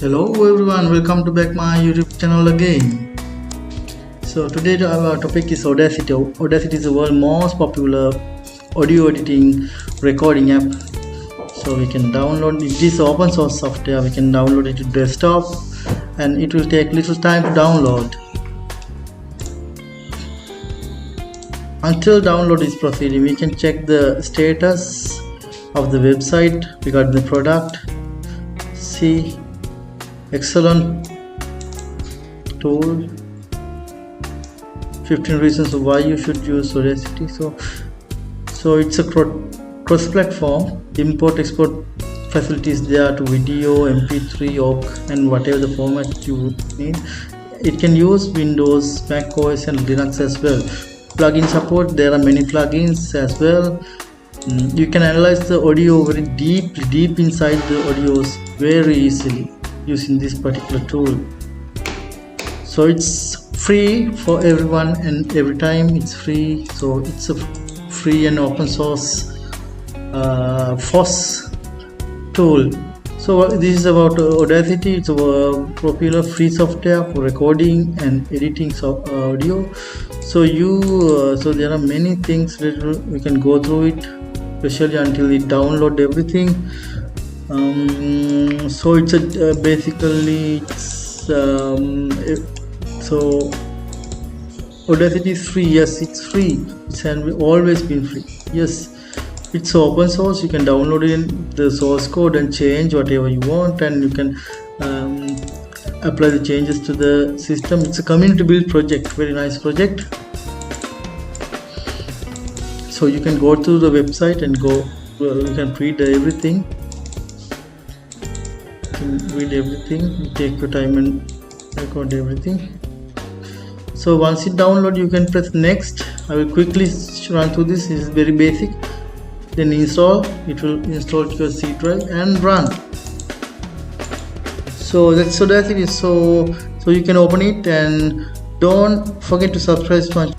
Hello everyone, welcome to back my YouTube channel again. So today our topic is Audacity. Audacity is the world's most popular audio editing recording app. So we can download it. Is open source software. We can download it to desktop and it will take little time to download. Until download is proceeding, we can check the status of the website regarding the product. See, excellent tool. 15 reasons why you should use Audacity. So it's a cross-platform import export facilities there to video, MP3, OGG, and whatever the format you need. It can use Windows, Mac OS, and Linux as well. Plugin support, there are many plugins as well. You can analyze the audio very deep inside the audios very easily using this particular tool. So it's free for everyone and every time it's free. So it's a free and open source FOSS tool. So this is about Audacity. It's a popular free software for recording and editing audio. So there are many things that we can go through it, especially until we download everything. So it's so Audacity is free. Yes, it's free. It's always been free. Yes, it's open source. You can download it, the source code, and change whatever you want, and you can apply the changes to the system. It's a community built project, very nice project. So you can go to the website and you can read everything. Read everything. You take your time and record everything. So once you download, you can press next. I will quickly run through this. This is very basic. Then install. It will install to your C drive and run. So that's Audacity. So you can open it, and don't forget to subscribe to my